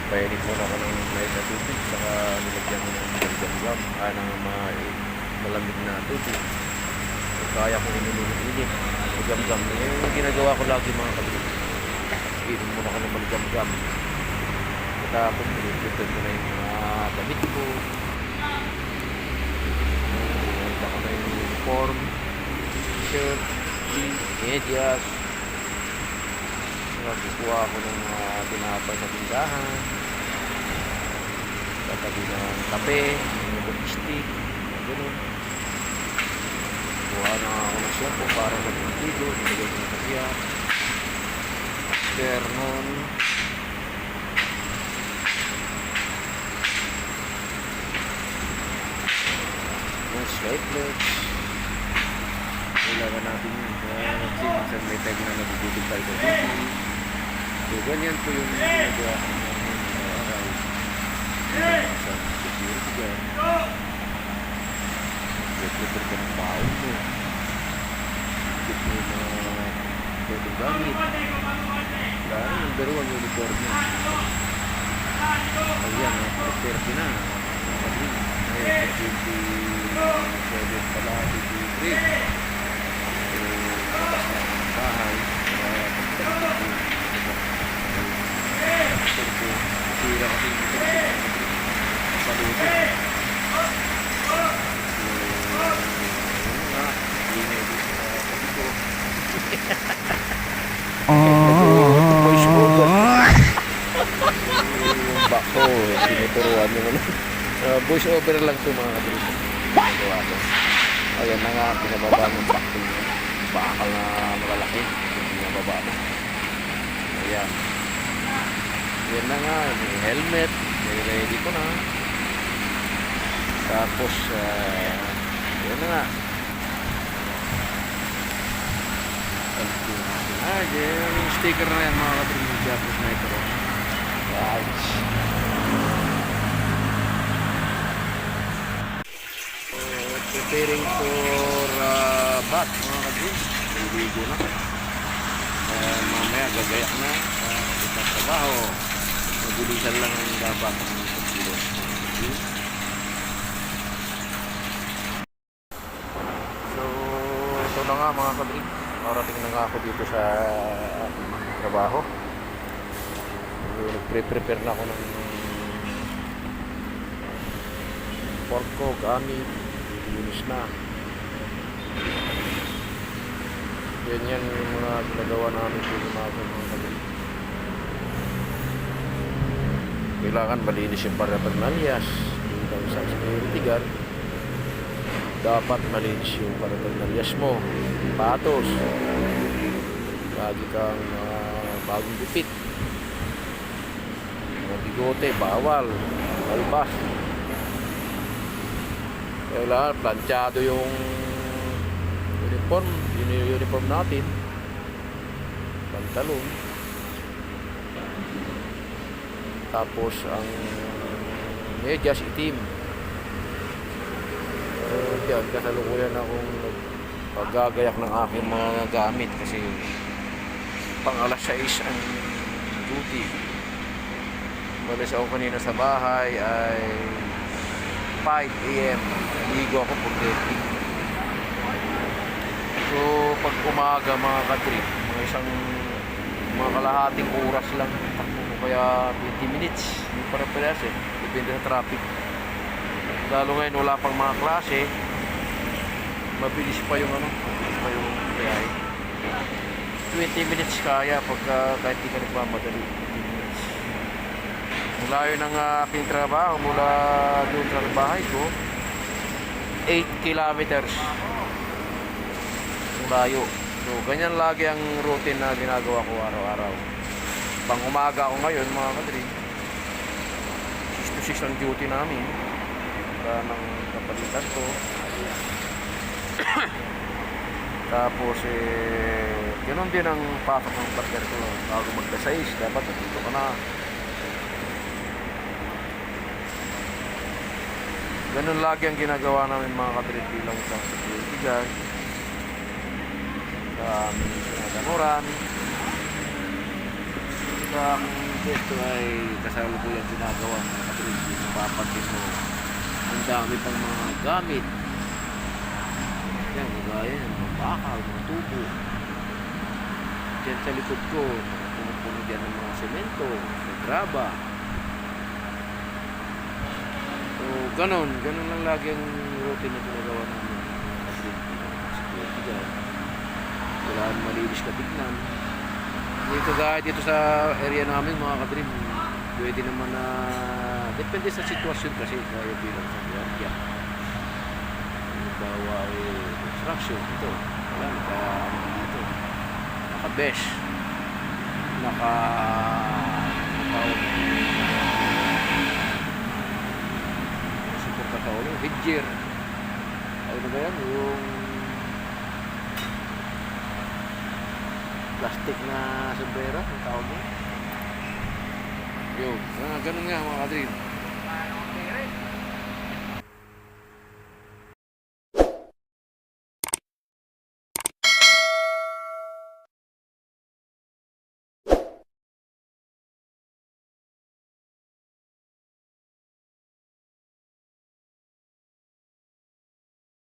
Painit muna ako ng light na tubig, saka nilagyan ko ng gam-gam, ng malamig na tubig. Kung kaya kong ininit, gam-gam. Yung ginagawa ko lagi mga kabili. Inom muna ko ng maligam-gam. Tapos pinipipid ko na yung mga damit ko. Pinipid ko na yung uniform, shirt, medyas. Kukuha ko ng tinapay sa tindahan. Tatabi ng kape, ng stick, gano'n. Kuha na ako ng shampoo para sa pagtigo, nilagay ko ng kapiya. After nun, yung slipelets. Kailangan natin yun. Kasi minsan may time na nabubulog tayo sa duty. So, ganyan po yung ginagawa ko ng araw. Sa security guard. Prepare ka ng baon mo. Ikit mo yung mga pwedeng gamit. Kaya yung dalawang uniform mo. Ayan, prepare ka na. Ngayon, 27 pala, 23. Labas na ang bahay para pagdalitin ko sira kasi yung paluto nga ingay dito sa sabi ko voice over yung bako tinuturuan yung voice over lang ito mga kabirito ayan na nga pinababa ng bako niya bakal na malalaki yung nababa mo ayan yan na nga may helmet ready ko na tapos yan na nga yung sticker na yan mga katrin Japanese Sniper guys preparing for bath mga katrin naligo na mamaya gagayak na sa trabaho mabilisan lang ang dapat ng pagkilo so ito na nga mga katrin marating na nga ako dito sa trabaho nagpre-prepare na ako ng pork ko, gamit linis na ganyan yung mga ginagawa namin dito mga kapatid. Kailangan malinis yung paraphernalia bilang isang security guard. Dapat malinis yung paraphernalia mo, patos, lagi kang bagong gupit, mga bigote, bawal, albas. Kailangan planchado yung uniform natin, pantalon, tapos ang medyas itim. Diyan kasalukuyan akong paggagayak ng aking mga gamit kasi pang alas 6 ang duty. Malis ako kanina sa bahay ay 5 AM. Ligo ako for 30. So pag umaga mga katrip, mga kalahating oras lang takbo ko, kaya 20 minutes hindi para pelas depende sa traffic. Lalo ngayon wala pang mga klase, mabilis pa yung biyahe. 20 minutes kaya pagka kahit di ka nagmamadali. 20 minutes. Layo ng aking trabaho mula doon sa bahay ko 8 kilometers layo. So ganyan lagi ang routine na ginagawa ko araw-araw. Pang umaga ako ngayon mga kadri, 6 to 6 ang duty namin ng kapalitan ko. Tapos ganoon din ang pasok ng partner ko bago magka-6 dapat dito ka na. Ganun lagi ang ginagawa namin mga kadri bilang isang security guard sa aming sinaganuran sa Ito ay kasalukuyang ginagawa mga katrin. Mapapansin mo, ang dami pang mga gamit. Yan, kagaya yan, mga bakal, mga tubo. Diyan sa likod ko, puno dyan ng mga semento, sa graba. So, ganun lang lagi ang routine na ginagawa namin. Kasi, security dyan. Kailangan malinis ka tignan. Hindi kagaya dito sa area namin mga kadrim, pwede naman na depende sa sitwasyon kasi kaya bilang sa guardia. Halimbawa construction ito. Wala, dito. Naka-besh. Support ka ulo. Headgear. Ano ba yan? Yung plastic na sombrero, ang tawag mo. Yo, ganun nga mga kadrim.